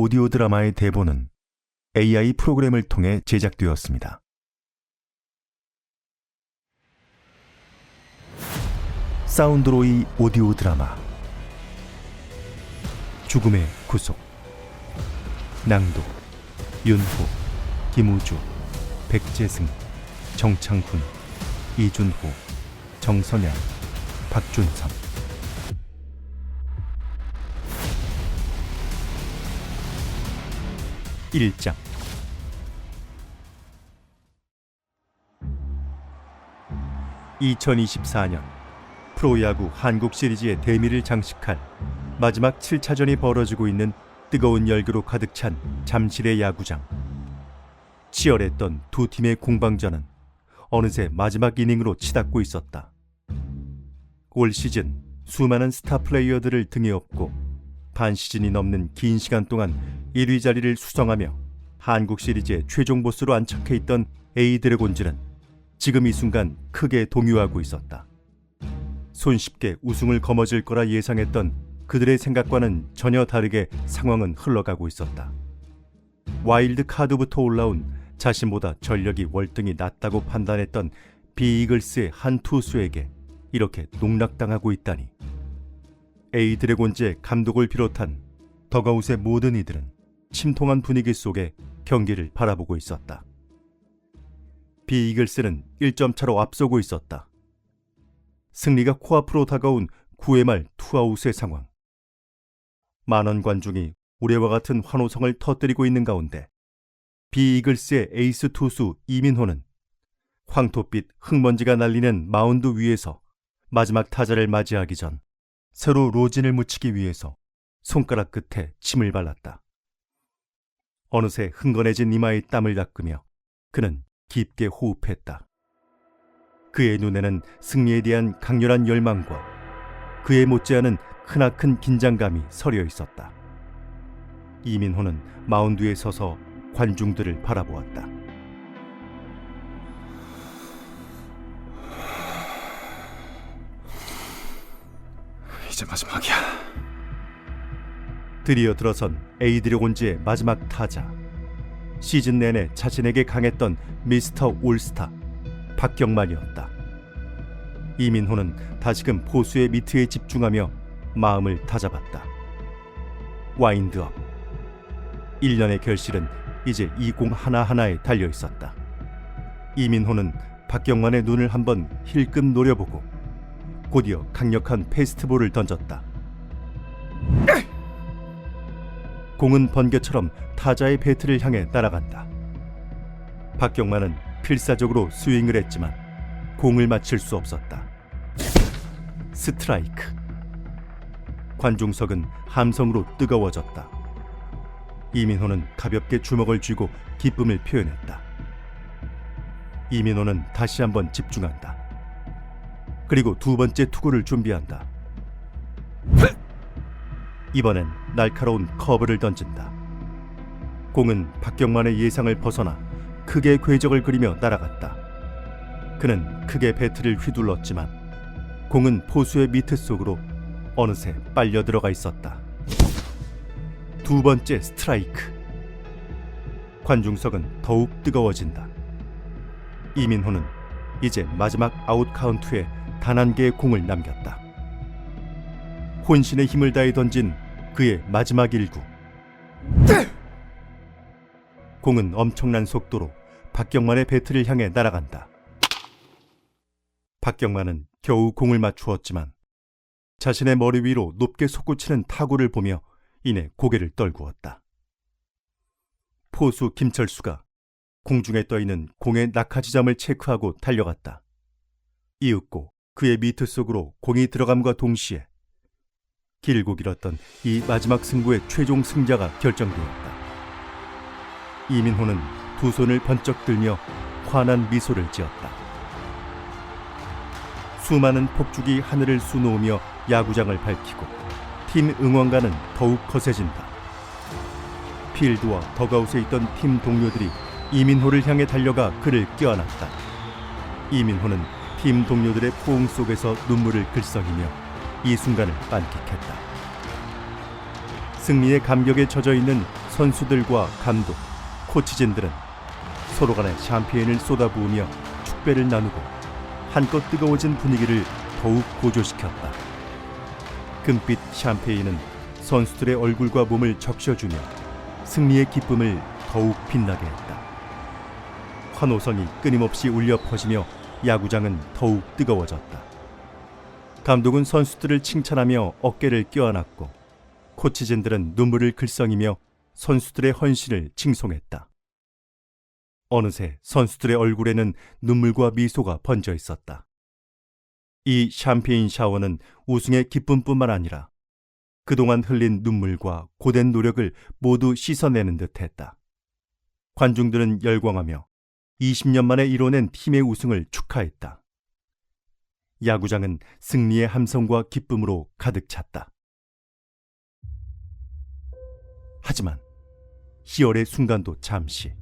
오디오 드라마의 대본은 AI 프로그램을 통해 제작되었습니다. 사운드로이 오디오 드라마 죽음의 구속. 낭독 윤호, 김우주, 백재승, 정창훈, 이준호, 정선양, 박준선. 1장. (2024년) 프로야구 한국 시리즈의 대미를 장식할 마지막 7차전이 벌어지고 있는 뜨거운 열기로 가득 찬 잠실의 야구장. 치열했던 두 팀의 공방전은 어느새 마지막 이닝으로 치닫고 있었다. 올 시즌 수많은 스타 플레이어들을 등에 업고 반 시즌이 넘는 긴 시간 동안 1위 자리를 수성하며 한국 시리즈의 최종 보스로 안착해 있던 A드래곤즈는 지금 이 순간 크게 동요하고 있었다. 손쉽게 우승을 거머쥘 거라 예상했던 그들의 생각과는 전혀 다르게 상황은 흘러가고 있었다. 와일드 카드부터 올라온 자신보다 전력이 월등히 낮다고 판단했던 비이글스의 한 투수에게 이렇게 농락당하고 있다니. A드래곤즈의 감독을 비롯한 더가웃의 모든 이들은 침통한 분위기 속에 경기를 바라보고 있었다. 비이글스는 1점 차로 앞서고 있었다. 승리가 코앞으로 다가온 9회 말 투아웃의 상황. 만원 관중이 우레와 같은 환호성을 터뜨리고 있는 가운데 비이글스의 에이스 투수 이민호는 황토빛 흙먼지가 날리는 마운드 위에서 마지막 타자를 맞이하기 전 새로 로진을 묻히기 위해서 손가락 끝에 침을 발랐다. 어느새 흥건해진 이마에 땀을 닦으며 그는 깊게 호흡했다. 그의 눈에는 승리에 대한 강렬한 열망과 그에 못지않은 크나큰 긴장감이 서려 있었다. 이민호는 마운드에 서서 관중들을 바라보았다. 이제 마지막이야. 드디어 들어선 A드래곤즈의 마지막 타자. 시즌 내내 자신에게 강했던 미스터 올스타 박경만이었다. 이민호는 다시금 포수의 미트에 집중하며 마음을 다잡았다. 와인드업. 1년의 결실은 이제 이 공 하나하나에 달려있었다. 이민호는 박경만의 눈을 한번 힐끔 노려보고 곧이어 강력한 패스트볼을 던졌다. 공은 번개처럼 타자의 배트를 향해 날아간다. 박경만은 필사적으로 스윙을 했지만 공을 맞힐 수 없었다. 스트라이크. 관중석은 함성으로 뜨거워졌다. 이민호는 가볍게 주먹을 쥐고 기쁨을 표현했다. 이민호는 다시 한번 집중한다. 그리고 두 번째 투구를 준비한다. 이번엔 날카로운 커브를 던진다. 공은 박경만의 예상을 벗어나 크게 궤적을 그리며 날아갔다. 그는 크게 배트를 휘둘렀지만 공은 포수의 미트 속으로 어느새 빨려 들어가 있었다. 두 번째 스트라이크. 관중석은 더욱 뜨거워진다. 이민호는 이제 마지막 아웃 카운트에 단 한 개의 공을 남겼다. 혼신의 힘을 다해 던진 그의 마지막 일구. 공은 엄청난 속도로 박경만의 배트를 향해 날아간다. 박경만은 겨우 공을 맞추었지만 자신의 머리 위로 높게 솟구치는 타구를 보며 이내 고개를 떨구었다. 포수 김철수가 공중에 떠있는 공의 낙하지점을 체크하고 달려갔다. 이윽고 그의 미트 속으로 공이 들어감과 동시에 길고 길었던 이 마지막 승부의 최종 승자가 결정되었다. 이민호는 두 손을 번쩍 들며 환한 미소를 지었다. 수많은 폭죽이 하늘을 수놓으며 야구장을 밝히고 팀 응원가는 더욱 거세진다. 필드와 더가웃에 있던 팀 동료들이 이민호를 향해 달려가 그를 껴안았다. 이민호는 팀 동료들의 포옹 속에서 눈물을 글썽이며 이 순간을 만끽했다. 승리의 감격에 젖어있는 선수들과 감독, 코치진들은 서로 간에 샴페인을 쏟아부으며 축배를 나누고 한껏 뜨거워진 분위기를 더욱 고조시켰다. 금빛 샴페인은 선수들의 얼굴과 몸을 적셔주며 승리의 기쁨을 더욱 빛나게 했다. 환호성이 끊임없이 울려 퍼지며 야구장은 더욱 뜨거워졌다. 감독은 선수들을 칭찬하며 어깨를 껴안았고 코치진들은 눈물을 글썽이며 선수들의 헌신을 칭송했다. 어느새 선수들의 얼굴에는 눈물과 미소가 번져 있었다. 이 샴페인 샤워는 우승의 기쁨뿐만 아니라 그동안 흘린 눈물과 고된 노력을 모두 씻어내는 듯했다. 관중들은 열광하며 20년 만에 이뤄낸 팀의 우승을 축하했다. 야구장은 승리의 함성과 기쁨으로 가득 찼다. 하지만 희열의 순간도 잠시.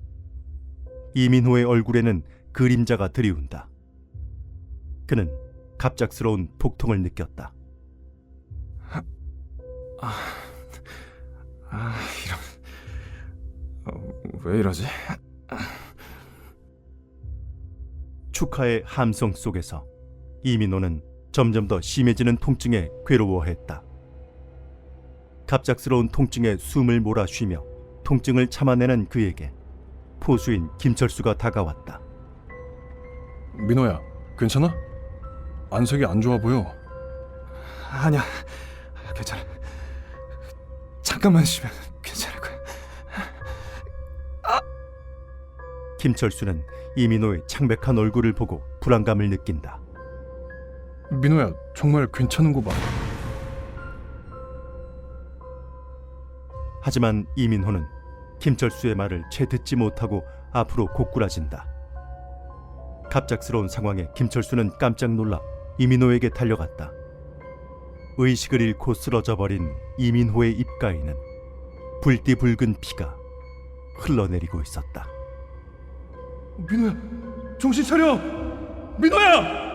이민호의 얼굴에는 그림자가 드리운다. 그는 갑작스러운 복통을 느꼈다. 왜 이러지? 축하의 함성 속에서 이민호는 점점 더 심해지는 통증에 괴로워했다. 갑작스러운 통증에 숨을 몰아쉬며 통증을 참아내는 그에게 포수인 김철수가 다가왔다. 민호야, 괜찮아? 안색이 안 좋아 보여. 아니야, 괜찮아. 잠깐만 쉬면 괜찮을 거야. 김철수는 이민호의 창백한 얼굴을 보고 불안감을 느낀다. 민호야, 정말 괜찮은 거 봐. 하지만 이민호는 김철수의 말을 채 듣지 못하고 앞으로 고꾸라진다. 갑작스러운 상황에 김철수는 깜짝 놀라 이민호에게 달려갔다. 의식을 잃고 쓰러져 버린 이민호의 입가에는 불띠붉은 피가 흘러내리고 있었다. 민호야, 정신 차려! 민호야!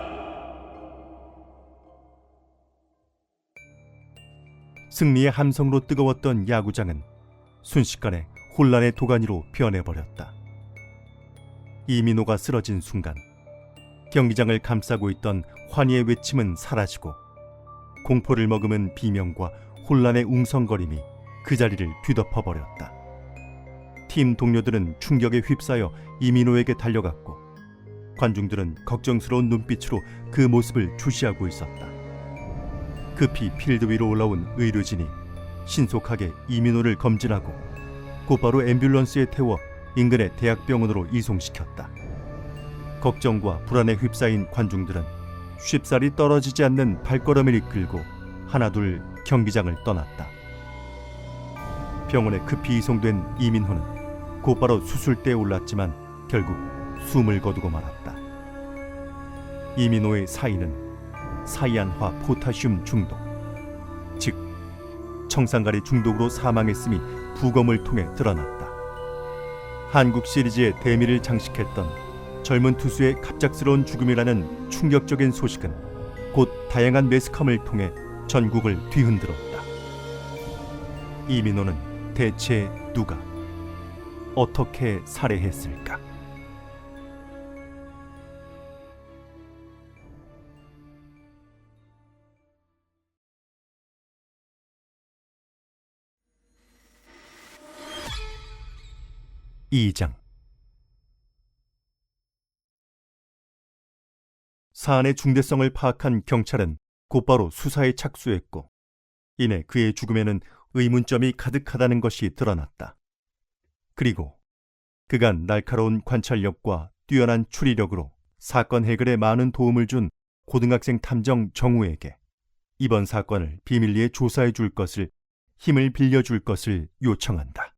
승리의 함성으로 뜨거웠던 야구장은 순식간에 혼란의 도가니로 변해버렸다. 이민호가 쓰러진 순간 경기장을 감싸고 있던 환희의 외침은 사라지고 공포를 머금은 비명과 혼란의 웅성거림이 그 자리를 뒤덮어버렸다. 팀 동료들은 충격에 휩싸여 이민호에게 달려갔고 관중들은 걱정스러운 눈빛으로 그 모습을 주시하고 있었다. 급히 필드 위로 올라온 의료진이 신속하게 이민호를 검진하고 곧바로 앰뷸런스에 태워 인근의 대학병원으로 이송시켰다. 걱정과 불안에 휩싸인 관중들은 쉽사리 떨어지지 않는 발걸음을 이끌고 하나둘 경기장을 떠났다. 병원에 급히 이송된 이민호는 곧바로 수술대에 올랐지만 결국 숨을 거두고 말았다. 이민호의 사인은 사이안화 포타슘 중독, 즉 청산가리 중독으로 사망했음이 부검을 통해 드러났다. 한국 시리즈의 대미를 장식했던 젊은 투수의 갑작스러운 죽음이라는 충격적인 소식은 곧 다양한 매스컴을 통해 전국을 뒤흔들었다. 이민호는 대체 누가 어떻게 살해했을까? (2장) 사안의 중대성을 파악한 경찰은 곧바로 수사에 착수했고 이내 그의 죽음에는 의문점이 가득하다는 것이 드러났다. 그리고 그간 날카로운 관찰력과 뛰어난 추리력으로 사건 해결에 많은 도움을 준 고등학생 탐정 정우에게 이번 사건을 비밀리에 조사해 줄 것을, 힘을 빌려줄 것을 요청한다.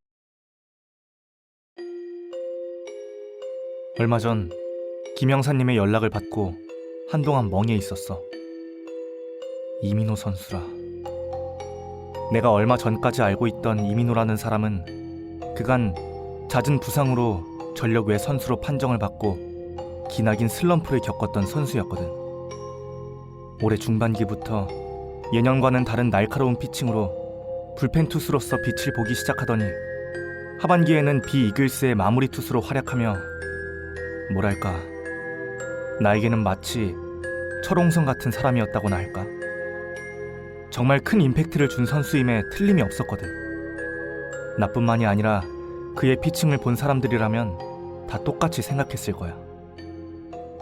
얼마 전 김영사님의 연락을 받고 한동안 멍해 있었어. 이민호 선수라. 내가 얼마 전까지 알고 있던 이민호라는 사람은 그간 잦은 부상으로 전력 외 선수로 판정을 받고 기나긴 슬럼프를 겪었던 선수였거든. 올해 중반기부터 예년과는 다른 날카로운 피칭으로 불펜 투수로서 빛을 보기 시작하더니 하반기에는 비이글스의 마무리 투수로 활약하며 뭐랄까 나에게는 마치 철옹성 같은 사람이었다고나 할까. 정말 큰 임팩트를 준 선수임에 틀림이 없었거든. 나뿐만이 아니라 그의 피칭을 본 사람들이라면 다 똑같이 생각했을 거야.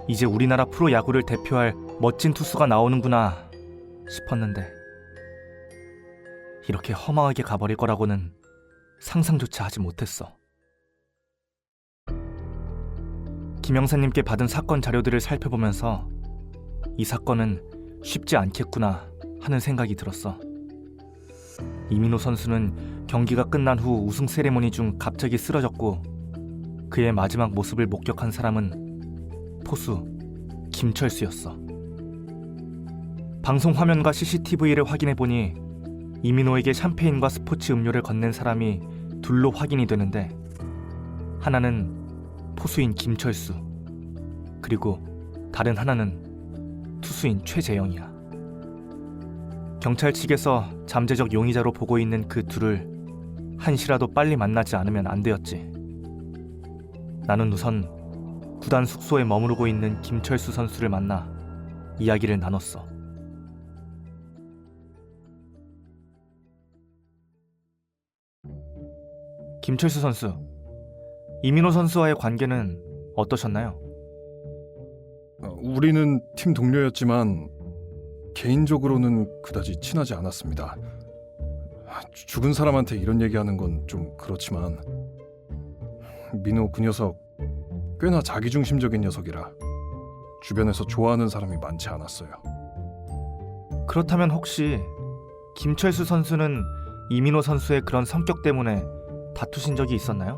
이제 우리나라 프로야구를 대표할 멋진 투수가 나오는구나 싶었는데 이렇게 허망하게 가버릴 거라고는 상상조차 하지 못했어. 김영사님께 받은 사건 자료들을 살펴보면서 이 사건은 쉽지 않겠구나 하는 생각이 들었어. 이민호 선수는 경기가 끝난 후 우승 세레모니 중 갑자기 쓰러졌고 그의 마지막 모습을 목격한 사람은 포수 김철수였어. 방송 화면과 CCTV를 확인해보니 이민호에게 샴페인과 스포츠 음료를 건넨 사람이 둘로 확인이 되는데 하나는 포수인 김철수, 그리고 다른 하나는 투수인 최재영이야. 경찰 측에서 잠재적 용의자로 보고 있는 그 둘을 한시라도 빨리 만나지 않으면 안 되었지. 나는 우선 구단 숙소에 머무르고 있는 김철수 선수를 만나 이야기를 나눴어. 김철수 선수, 이민호 선수와의 관계는 어떠셨나요? 우리는 팀 동료였지만 개인적으로는 그다지 친하지 않았습니다. 죽은 사람한테 이런 얘기하는 건 좀 그렇지만 민호 그 녀석 꽤나 자기중심적인 녀석이라 주변에서 좋아하는 사람이 많지 않았어요. 그렇다면 혹시 김철수 선수는 이민호 선수의 그런 성격 때문에 다투신 적이 있었나요?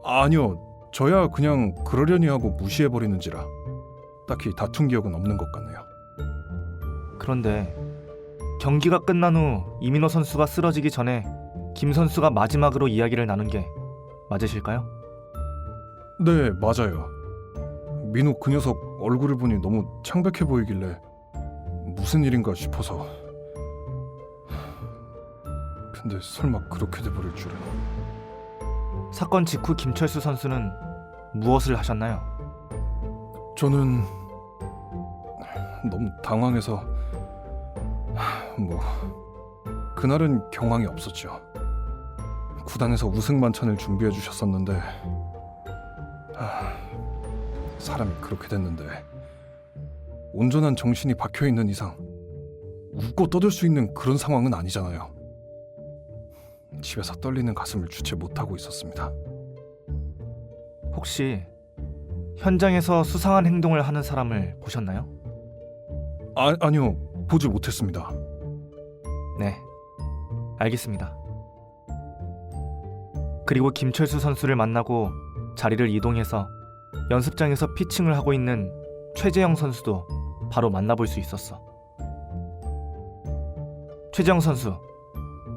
아니요, 저야 그냥 그러려니 하고 무시해버리는지라 딱히 다툰 기억은 없는 것 같네요. 그런데 경기가 끝난 후 이민호 선수가 쓰러지기 전에 김 선수가 마지막으로 이야기를 나눈 게 맞으실까요? 네, 맞아요. 민호 그 녀석 얼굴을 보니 너무 창백해 보이길래 무슨 일인가 싶어서. 근데 설마 그렇게 돼버릴 줄은. 사건 직후 김철수 선수는 무엇을 하셨나요? 저는 너무 당황해서 그날은 경황이 없었죠. 구단에서 우승 만찬을 준비해 주셨었는데 사람이 그렇게 됐는데 온전한 정신이 박혀 있는 이상 웃고 떠들 수 있는 그런 상황은 아니잖아요. 집에서 떨리는 가슴을 주체 못하고 있었습니다. 혹시 현장에서 수상한 행동을 하는 사람을 보셨나요? 아니요, 보지 못했습니다. 네, 알겠습니다. 그리고 김철수 선수를 만나고 자리를 이동해서 연습장에서 피칭을 하고 있는 최재영 선수도 바로 만나볼 수 있었어. 최재영 선수,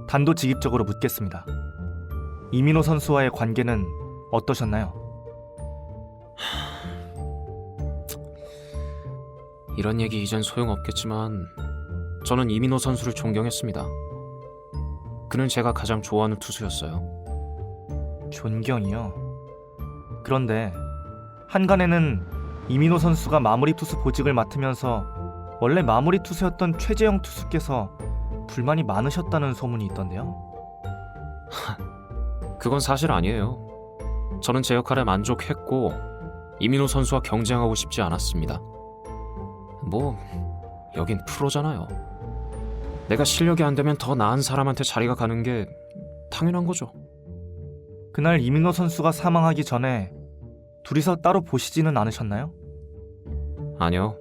단도직입적으로 묻겠습니다. 이민호 선수와의 관계는 어떠셨나요? 이런 얘기 이젠 소용없겠지만 저는 이민호 선수를 존경했습니다. 그는 제가 가장 좋아하는 투수였어요. 존경이요? 그런데 한간에는 이민호 선수가 마무리 투수 보직을 맡으면서 원래 마무리 투수였던 최재영 투수께서 불만이 많으셨다는 소문이 있던데요. 그건 사실 아니에요. 저는 제 역할에 만족했고 이민호 선수와 경쟁하고 싶지 않았습니다. 여긴 프로잖아요. 내가 실력이 안 되면 더 나은 사람한테 자리가 가는 게 당연한 거죠. 그날 이민호 선수가 사망하기 전에 둘이서 따로 보시지는 않으셨나요? 아니요,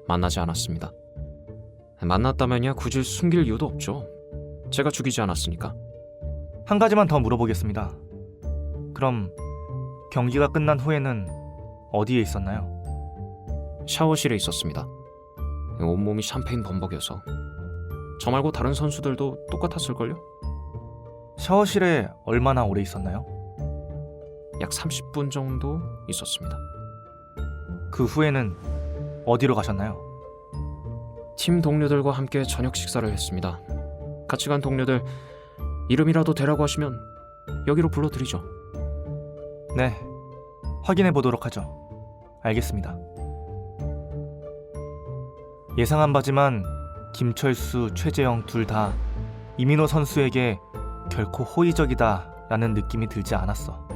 만나지 않았습니다. 만났다면야 굳이 숨길 이유도 없죠. 제가 죽이지 않았으니까. 한 가지만 더 물어보겠습니다. 그럼 경기가 끝난 후에는 어디에 있었나요? 샤워실에 있었습니다. 온몸이 샴페인 범벅이어서. 저 말고 다른 선수들도 똑같았을걸요? 샤워실에 얼마나 오래 있었나요? 약 30분 정도 있었습니다. 그 후에는 어디로 가셨나요? 팀 동료들과 함께 저녁 식사를 했습니다. 같이 간 동료들 이름이라도 대라고 하시면 여기로 불러드리죠. 네, 확인해 보도록 하죠. 알겠습니다. 예상한 바지만 김철수, 최재영 둘 다 이민호 선수에게 결코 호의적이다라는 느낌이 들지 않았어.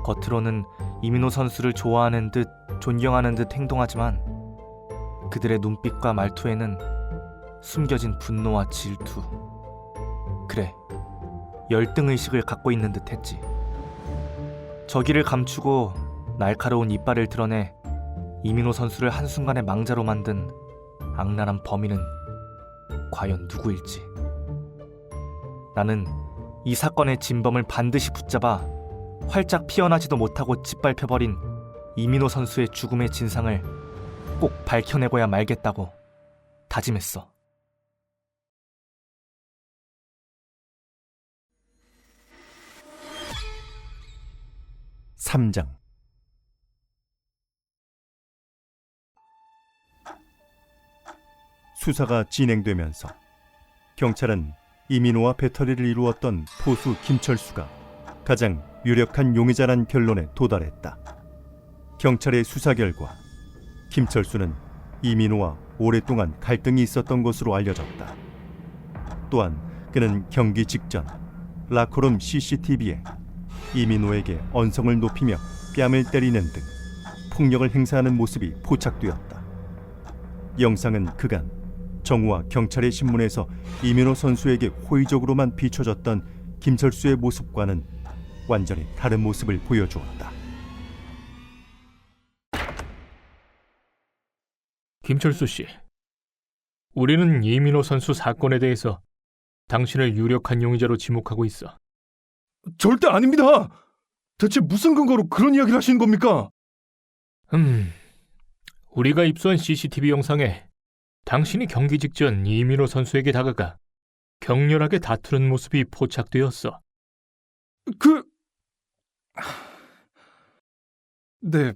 겉으로는 이민호 선수를 좋아하는 듯 존경하는 듯 행동하지만 그들의 눈빛과 말투에는 숨겨진 분노와 질투, 그래, 열등의식을 갖고 있는 듯 했지. 저기를 감추고 날카로운 이빨을 드러내 이민호 선수를 한순간에 망자로 만든 악랄한 범인은 과연 누구일지. 나는 이 사건의 진범을 반드시 붙잡아 활짝 피어나지도 못하고 짓밟혀버린 이민호 선수의 죽음의 진상을 꼭 밝혀내고야 말겠다고 다짐했어. (3장) 수사가 진행되면서 경찰은 이민호와 배터리를 이루었던 포수 김철수가 가장 유력한 용의자란 결론에 도달했다. 경찰의 수사 결과 김철수는 이민호와 오랫동안 갈등이 있었던 것으로 알려졌다. 또한 그는 경기 직전 라커룸 CCTV에 이민호에게 언성을 높이며 뺨을 때리는 등 폭력을 행사하는 모습이 포착되었다. 영상은 그간 정우와 경찰의 신문에서 이민호 선수에게 호의적으로만 비춰졌던 김철수의 모습과는 완전히 다른 모습을 보여주었다. 김철수 씨, 우리는 이민호 선수 사건에 대해서 당신을 유력한 용의자로 지목하고 있어. 절대 아닙니다. 대체 무슨 근거로 그런 이야기를 하시는 겁니까? 우리가 입수한 CCTV 영상에 당신이 경기 직전 이민호 선수에게 다가가 격렬하게 다투는 모습이 포착되었어. 네,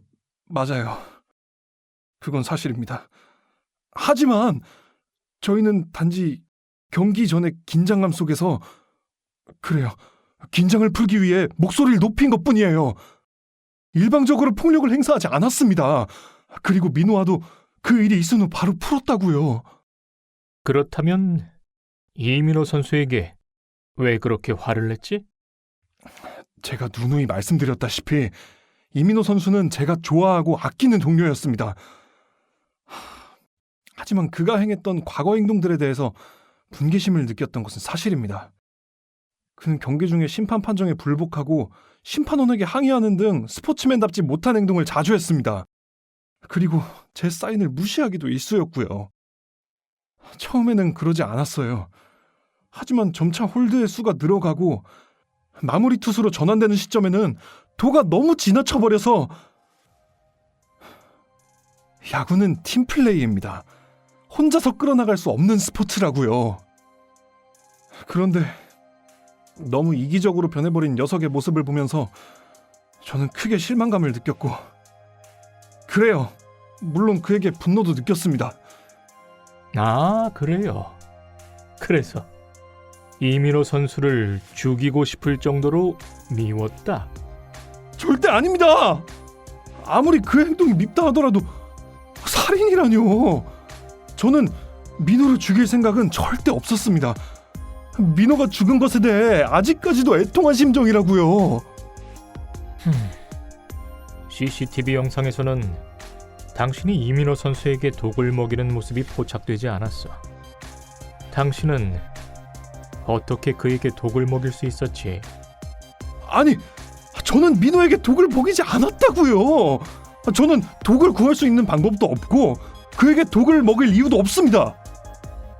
맞아요. 그건 사실입니다. 하지만 저희는 단지 경기 전의 긴장감 속에서 그래요. 긴장을 풀기 위해 목소리를 높인 것뿐이에요. 일방적으로 폭력을 행사하지 않았습니다. 그리고 민호와도 그 일이 있은 후 바로 풀었다고요. 그렇다면 이민호 선수에게 왜 그렇게 화를 냈지? 제가 누누이 말씀드렸다시피 이민호 선수는 제가 좋아하고 아끼는 동료였습니다. 하지만 그가 행했던 과거 행동들에 대해서 분개심을 느꼈던 것은 사실입니다. 그는 경기 중에 심판 판정에 불복하고 심판원에게 항의하는 등 스포츠맨답지 못한 행동을 자주 했습니다. 그리고 제 사인을 무시하기도 일쑤였고요. 처음에는 그러지 않았어요. 하지만 점차 홀드의 수가 늘어가고 마무리 투수로 전환되는 시점에는 도가 너무 지나쳐버려서 야구는 팀플레이입니다. 혼자서 끌어나갈 수 없는 스포츠라고요. 그런데 너무 이기적으로 변해버린 녀석의 모습을 보면서 저는 크게 실망감을 느꼈고 그래요. 물론 그에게 분노도 느꼈습니다. 아, 그래요. 그래서 이민호 선수를 죽이고 싶을 정도로 미웠다. 절대 아닙니다. 아무리 그 행동이 밉다 하더라도 살인이라뇨. 저는 민호를 죽일 생각은 절대 없었습니다. 민호가 죽은 것에 대해 아직까지도 애통한 심정이라고요. CCTV 영상에서는 당신이 이민호 선수에게 독을 먹이는 모습이 포착되지 않았어. 당신은 어떻게 그에게 독을 먹일 수 있었지? 아니, 저는 민호에게 독을 먹이지 않았다고요. 저는 독을 구할 수 있는 방법도 없고 그에게 독을 먹일 이유도 없습니다.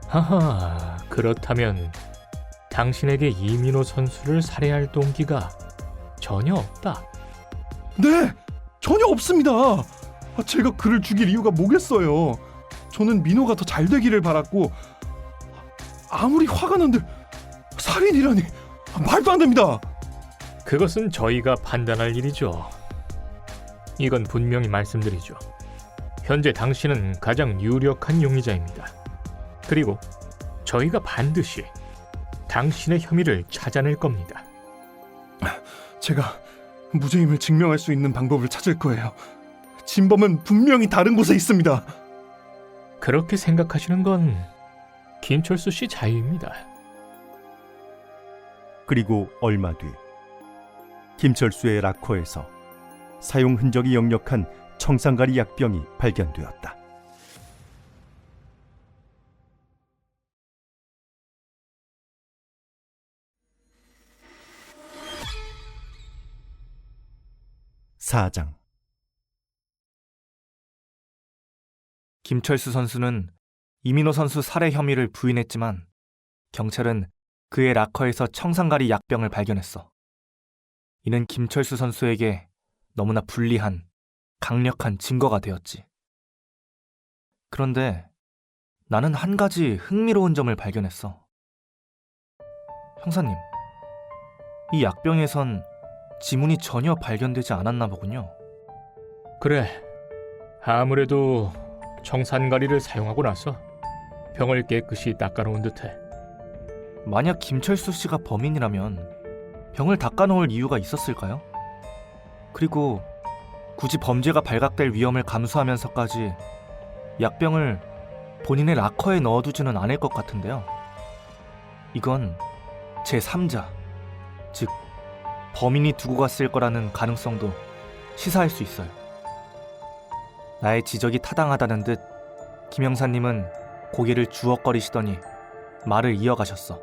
하하, 그렇다면 당신에게 이민호 선수를 살해할 동기가 전혀 없다. 네, 전혀 없습니다. 제가 그를 죽일 이유가 뭐겠어요. 저는 민호가 더 잘 되기를 바랐고 아무리 화가 난들 살인이라니 말도 안 됩니다. 그것은 저희가 판단할 일이죠. 이건 분명히 말씀드리죠. 현재 당신은 가장 유력한 용의자입니다. 그리고 저희가 반드시 당신의 혐의를 찾아낼 겁니다. 제가 무죄임을 증명할 수 있는 방법을 찾을 거예요. 진범은 분명히 다른 곳에 있습니다. 그렇게 생각하시는 건 김철수 씨 자유입니다. 그리고 얼마 뒤 김철수의 락커에서 사용 흔적이 역력한 청산가리 약병이 발견되었다. 사장. 김철수 선수는 이민호 선수 살해 혐의를 부인했지만 경찰은 그의 락커에서 청산가리 약병을 발견했어. 이는 김철수 선수에게 너무나 불리한 강력한 증거가 되었지. 그런데 나는 한 가지 흥미로운 점을 발견했어. 형사님, 이 약병에선 지문이 전혀 발견되지 않았나 보군요. 그래, 아무래도 청산가리를 사용하고 나서 병을 깨끗이 닦아놓은 듯해. 만약 김철수 씨가 범인이라면 병을 닦아놓을 이유가 있었을까요? 그리고 굳이 범죄가 발각될 위험을 감수하면서까지 약병을 본인의 락커에 넣어두지는 않을 것 같은데요. 이건 제3자, 즉 범인이 두고 갔을 거라는 가능성도 시사할 수 있어요. 나의 지적이 타당하다는 듯 김 형사님은 고개를 주걱거리시더니 말을 이어가셨어.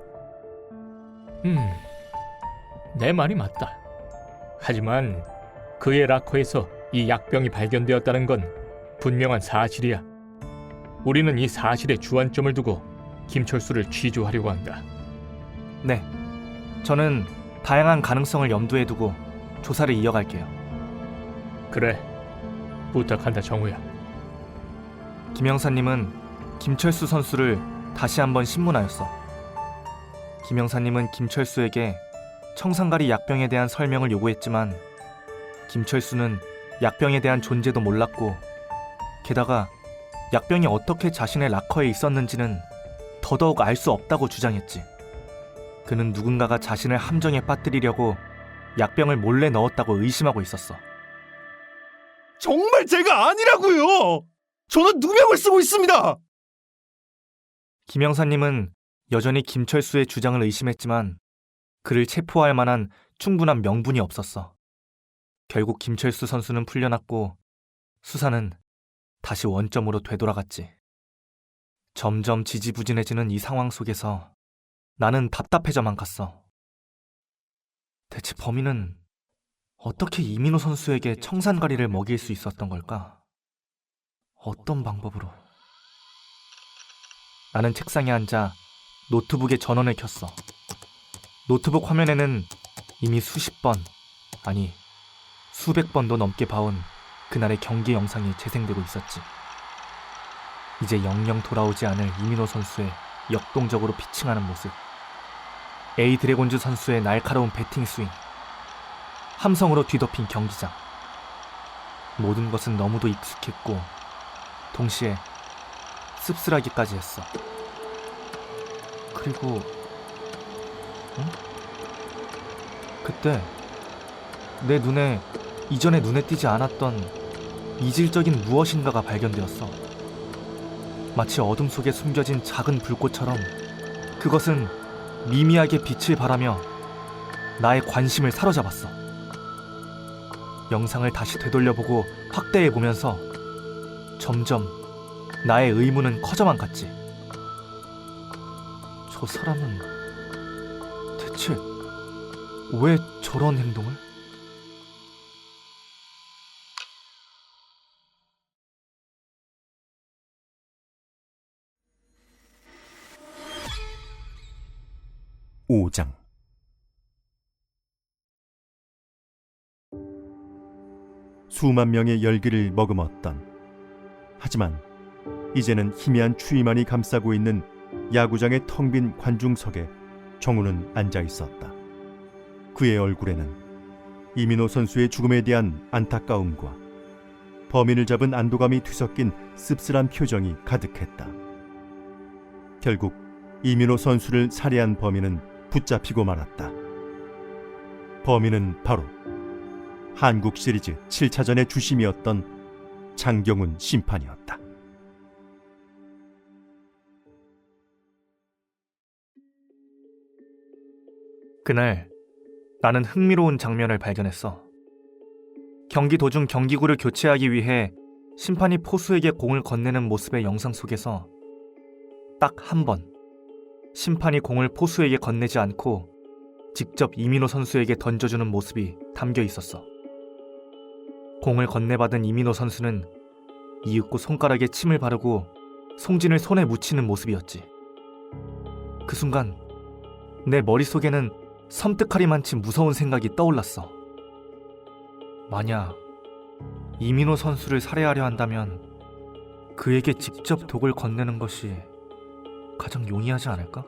내 말이 맞다. 하지만 그의 락커에서 이 약병이 발견되었다는 건 분명한 사실이야. 우리는 이 사실에 주안점을 두고 김철수를 취조하려고 한다. 네, 저는 다양한 가능성을 염두에 두고 조사를 이어갈게요. 그래, 부탁한다 정우야. 김 형사님은 김철수 선수를 다시 한번 신문하였어. 김 형사님은 김철수에게 청산가리 약병에 대한 설명을 요구했지만 김철수는 약병에 대한 존재도 몰랐고 게다가 약병이 어떻게 자신의 락커에 있었는지는 더더욱 알 수 없다고 주장했지. 그는 누군가가 자신을 함정에 빠뜨리려고 약병을 몰래 넣었다고 의심하고 있었어. 정말 제가 아니라고요. 저는 누명을 쓰고 있습니다. 김 형사님은 여전히 김철수의 주장을 의심했지만 그를 체포할 만한 충분한 명분이 없었어. 결국 김철수 선수는 풀려났고 수사는 다시 원점으로 되돌아갔지. 점점 지지부진해지는 이 상황 속에서 나는 답답해져만 갔어. 대체 범인은 어떻게 이민호 선수에게 청산가리를 먹일 수 있었던 걸까? 어떤 방법으로? 나는 책상에 앉아 노트북에 전원을 켰어. 노트북 화면에는 이미 수십 번, 아니 수백 번도 넘게 봐온 그날의 경기 영상이 재생되고 있었지. 이제 영영 돌아오지 않을 이민호 선수의 역동적으로 피칭하는 모습, A 드래곤즈 선수의 날카로운 배팅 스윙, 함성으로 뒤덮인 경기장. 모든 것은 너무도 익숙했고 동시에 씁쓸하기까지 했어. 그리고 그때 내 눈에 이전에 눈에 띄지 않았던 이질적인 무엇인가가 발견되었어. 마치 어둠 속에 숨겨진 작은 불꽃처럼 그것은 미미하게 빛을 발하며 나의 관심을 사로잡았어. 영상을 다시 되돌려보고 확대해보면서 점점 나의 의문은 커져만 갔지. 저 사람은 대체 왜 저런 행동을? (5장) 수만 명의 열기를 머금었던, 하지만 이제는 희미한 추위만이 감싸고 있는 야구장의 텅 빈 관중석에 정우는 앉아 있었다. 그의 얼굴에는 이민호 선수의 죽음에 대한 안타까움과 범인을 잡은 안도감이 뒤섞인 씁쓸한 표정이 가득했다. 결국 이민호 선수를 살해한 범인은 붙잡히고 말았다. 범인은 바로 한국 시리즈 7차전의 주심이었던 장경훈 심판이었다. 그날 나는 흥미로운 장면을 발견했어. 경기 도중 경기구를 교체하기 위해 심판이 포수에게 공을 건네는 모습의 영상 속에서 딱 한 번 심판이 공을 포수에게 건네지 않고 직접 이민호 선수에게 던져주는 모습이 담겨 있었어. 공을 건네받은 이민호 선수는 이윽고 손가락에 침을 바르고 송진을 손에 묻히는 모습이었지. 그 순간 내 머릿속에는 섬뜩하리만치 무서운 생각이 떠올랐어. 만약 이민호 선수를 살해하려 한다면 그에게 직접 독을 건네는 것이 가장 용이하지 않을까?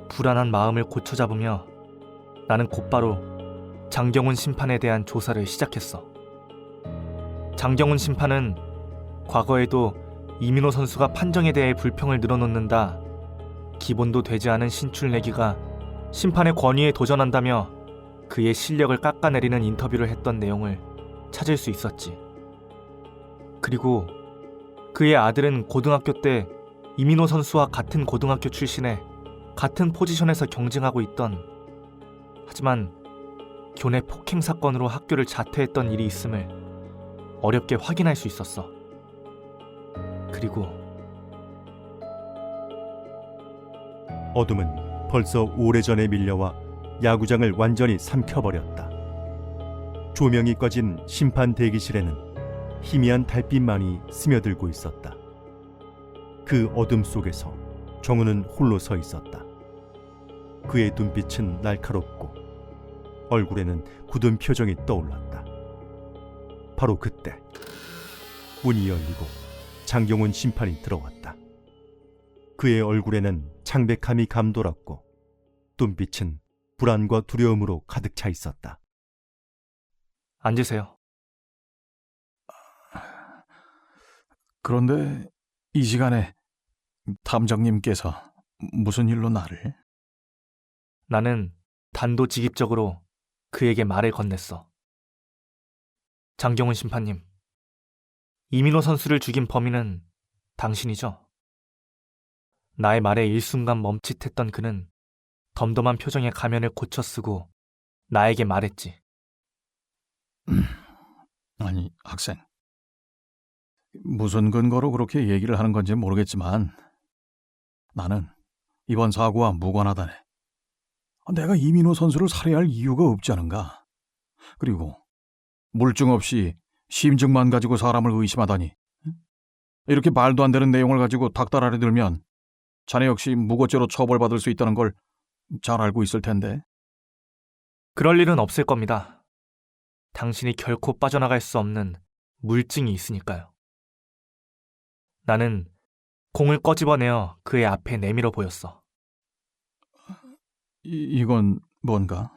불안한 마음을 고쳐잡으며 나는 곧바로 장경훈 심판에 대한 조사를 시작했어. 장경훈 심판은 과거에도 이민호 선수가 판정에 대해 불평을 늘어놓는다, 기본도 되지 않은 신출 내기가 심판의 권위에 도전한다며 그의 실력을 깎아내리는 인터뷰를 했던 내용을 찾을 수 있었지. 그리고 그의 아들은 고등학교 때 이민호 선수와 같은 고등학교 출신에 같은 포지션에서 경쟁하고 있던, 하지만 교내 폭행 사건으로 학교를 자퇴했던 일이 있음을 어렵게 확인할 수 있었어. 그리고 어둠은 벌써 오래전에 밀려와 야구장을 완전히 삼켜버렸다. 조명이 꺼진 심판 대기실에는 희미한 달빛만이 스며들고 있었다. 그 어둠 속에서 정우는 홀로 서 있었다. 그의 눈빛은 날카롭고 얼굴에는 굳은 표정이 떠올랐다. 바로 그때 문이 열리고 장경훈 심판이 들어왔다. 그의 얼굴에는 창백함이 감돌았고 눈빛은 불안과 두려움으로 가득 차 있었다. 앉으세요. 그런데 이 시간에 탐정님께서 무슨 일로 나를? 나는 단도직입적으로 그에게 말을 건넸어. 장경훈 심판님, 이민호 선수를 죽인 범인은 당신이죠? 나의 말에 일순간 멈칫했던 그는 덤덤한 표정의 가면을 고쳐 쓰고 나에게 말했지. 아니, 학생. 무슨 근거로 그렇게 얘기를 하는 건지 모르겠지만 나는 이번 사고와 무관하다네. 내가 이민호 선수를 살해할 이유가 없지 않은가? 그리고 물증 없이 심증만 가지고 사람을 의심하다니. 이렇게 말도 안 되는 내용을 가지고 닥달하려 들면 자네 역시 무고죄로 처벌받을 수 있다는 걸 잘 알고 있을 텐데. 그럴 일은 없을 겁니다. 당신이 결코 빠져나갈 수 없는 물증이 있으니까요. 나는 공을 꺼집어내어 그의 앞에 내밀어 보였어. 이건 뭔가?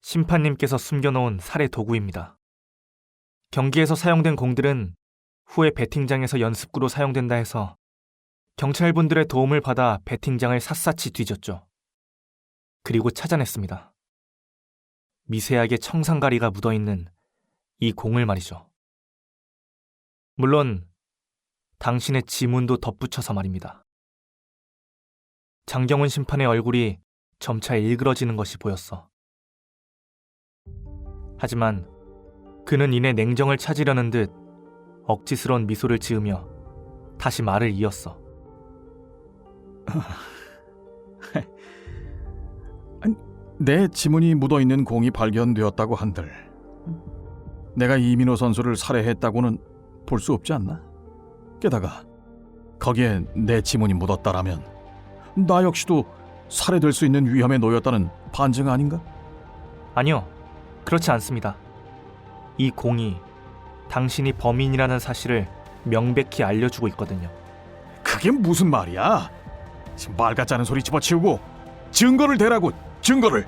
심판님께서 숨겨놓은 살해 도구입니다. 경기에서 사용된 공들은 후에 배팅장에서 연습구로 사용된다 해서 경찰분들의 도움을 받아 배팅장을 샅샅이 뒤졌죠. 그리고 찾아냈습니다. 미세하게 청산가리가 묻어있는 이 공을 말이죠. 물론 당신의 지문도 덧붙여서 말입니다. 장경훈 심판의 얼굴이 점차 일그러지는 것이 보였어. 하지만 그는 이내 냉정을 찾으려는 듯 억지스러운 미소를 지으며 다시 말을 이었어. 내 지문이 묻어있는 공이 발견되었다고 한들 내가 이민호 선수를 살해했다고는 볼 수 없지 않나? 게다가 거기에 내 지문이 묻었다라면 나 역시도 살해될 수 있는 위험에 놓였다는 반증 아닌가? 아니요, 그렇지 않습니다. 이 공이 당신이 범인이라는 사실을 명백히 알려주고 있거든요. 그게 무슨 말이야? 말 같지 않은 소리 집어치우고 증거를 대라고, 증거를!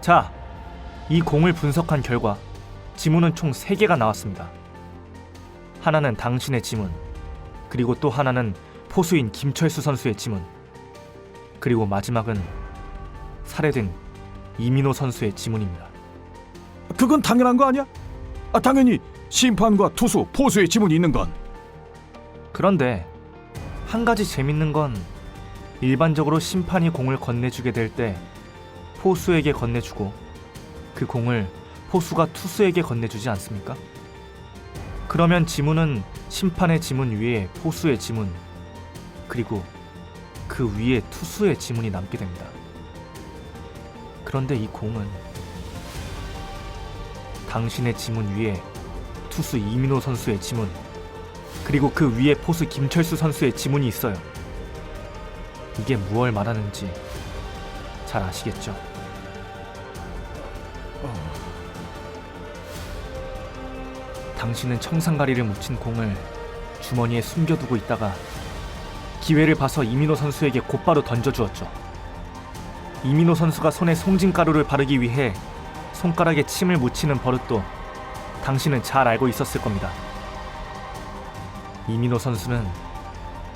자, 이 공을 분석한 결과 지문은 총 3개가 나왔습니다. 하나는 당신의 지문, 그리고 또 하나는 포수인 김철수 선수의 지문, 그리고 마지막은 살해된 이민호 선수의 지문입니다. 그건 당연한 거 아니야? 당연히 심판과 투수, 포수의 지문이 있는 건. 그런데 한 가지 재밌는 건 일반적으로 심판이 공을 건네주게 될 때 포수에게 건네주고 그 공을 포수가 투수에게 건네주지 않습니까? 그러면 지문은 심판의 지문 위에 포수의 지문, 그리고 그 위에 투수의 지문이 남게 됩니다. 그런데 이 공은 당신의 지문 위에 투수 이민호 선수의 지문, 그리고 그 위에 포수 김철수 선수의 지문이 있어요. 이게 무엇을 말하는지 잘 아시겠죠? 당신은 청산가리를 묻힌 공을 주머니에 숨겨두고 있다가 기회를 봐서 이민호 선수에게 곧바로 던져주었죠. 이민호 선수가 손에 송진가루를 바르기 위해 손가락에 침을 묻히는 버릇도 당신은 잘 알고 있었을 겁니다. 이민호 선수는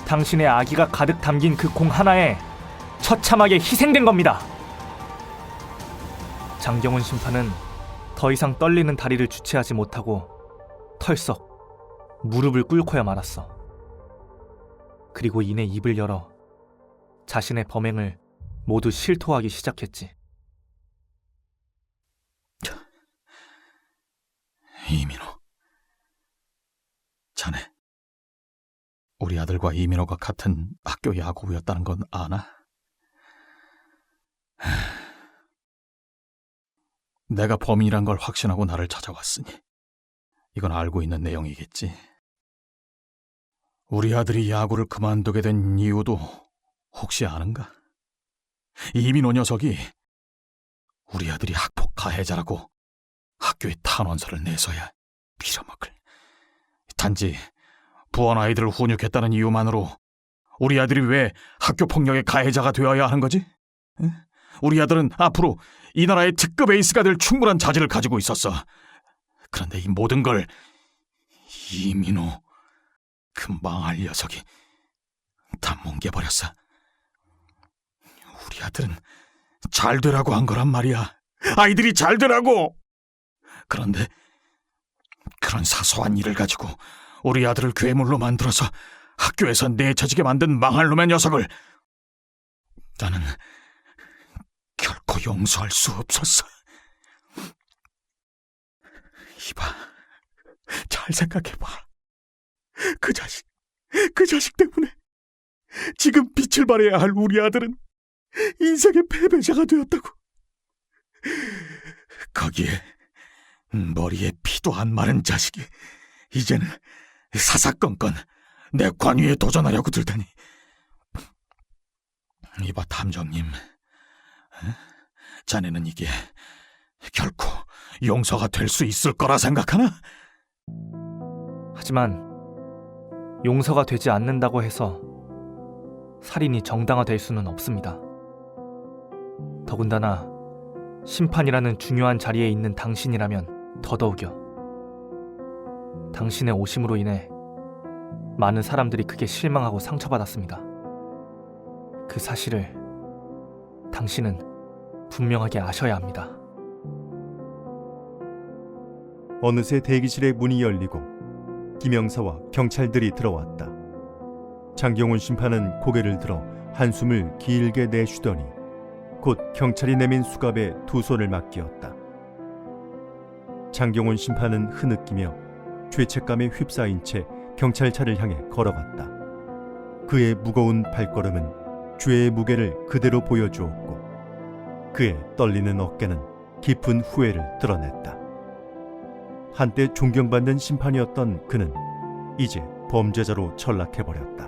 당신의 아기가 가득 담긴 그 공 하나에 처참하게 희생된 겁니다. 장경훈 심판은 더 이상 떨리는 다리를 주체하지 못하고 털썩 무릎을 꿇고야 말았어. 그리고 이내 입을 열어 자신의 범행을 모두 실토하기 시작했지. 이민호, 자네 우리 아들과 이민호가 같은 학교 야구부였다는 건 아나? 내가 범인이란 걸 확신하고 나를 찾아왔으니 이건 알고 있는 내용이겠지. 우리 아들이 야구를 그만두게 된 이유도 혹시 아는가? 이민호 녀석이 우리 아들이 학폭 가해자라고 학교에 탄원서를 내서야 빌어먹을. 단지 부원 아이들을 훈육했다는 이유만으로 우리 아들이 왜 학교 폭력의 가해자가 되어야 하는 거지? 응? 우리 아들은 앞으로 이 나라의 특급 에이스가 될 충분한 자질을 가지고 있었어. 그런데 이 모든 걸 이민호, 그 망할 녀석이 다 뭉개버렸어. 우리 아들은 잘 되라고 한 거란 말이야. 아이들이 잘 되라고! 그런데 그런 사소한 일을 가지고 우리 아들을 괴물로 만들어서 학교에서 내쳐지게 만든 망할 놈의 녀석을 나는 결코 용서할 수 없었어. 이봐, 잘 생각해봐. 그 자식 때문에 지금 빛을 발해야 할 우리 아들은 인생의 패배자가 되었다고. 거기에 머리에 피도 안 마른 자식이 이제는 사사건건 내 관위에 도전하려고 들다니. 이봐 탐정님, 자네는 이게 결코 용서가 될 수 있을 거라 생각하나? 하지만 용서가 되지 않는다고 해서 살인이 정당화될 수는 없습니다. 더군다나 심판이라는 중요한 자리에 있는 당신이라면 더더욱요. 당신의 오심으로 인해 많은 사람들이 크게 실망하고 상처받았습니다. 그 사실을 당신은 분명하게 아셔야 합니다. 어느새 대기실의 문이 열리고 김영사와 경찰들이 들어왔다. 장경훈 심판은 고개를 들어 한숨을 길게 내쉬더니 곧 경찰이 내민 수갑에 두 손을 맡기었다. 장경훈 심판은 흐느끼며 죄책감에 휩싸인 채 경찰차를 향해 걸어갔다. 그의 무거운 발걸음은 죄의 무게를 그대로 보여주었고 그의 떨리는 어깨는 깊은 후회를 드러냈다. 한때 존경받는 심판이었던 그는 이제 범죄자로 전락해버렸다.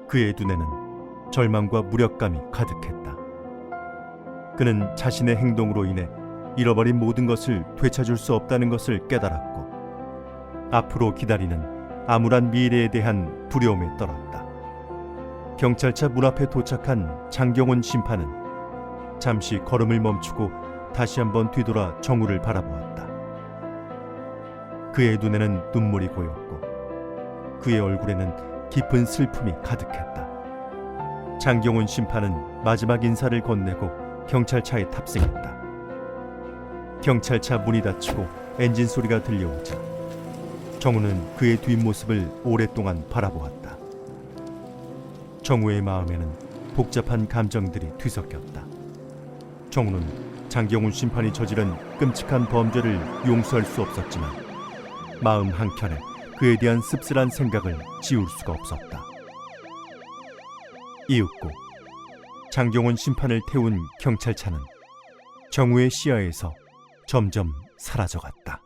그의 눈에는 절망과 무력감이 가득했다. 그는 자신의 행동으로 인해 잃어버린 모든 것을 되찾을 수 없다는 것을 깨달았고 앞으로 기다리는 암울한 미래에 대한 두려움에 떨었다. 경찰차 문 앞에 도착한 장경훈 심판은 잠시 걸음을 멈추고 다시 한번 뒤돌아 정우를 바라보았다. 그의 눈에는 눈물이 고였고 그의 얼굴에는 깊은 슬픔이 가득했다. 장경훈 심판은 마지막 인사를 건네고 경찰차에 탑승했다. 경찰차 문이 닫히고 엔진 소리가 들려오자 정우는 그의 뒷모습을 오랫동안 바라보았다. 정우의 마음에는 복잡한 감정들이 뒤섞였다. 정우는 장경훈 심판이 저지른 끔찍한 범죄를 용서할 수 없었지만 마음 한켠에 그에 대한 씁쓸한 생각을 지울 수가 없었다. 이윽고 장경훈 심판을 태운 경찰차는 정우의 시야에서 점점 사라져갔다.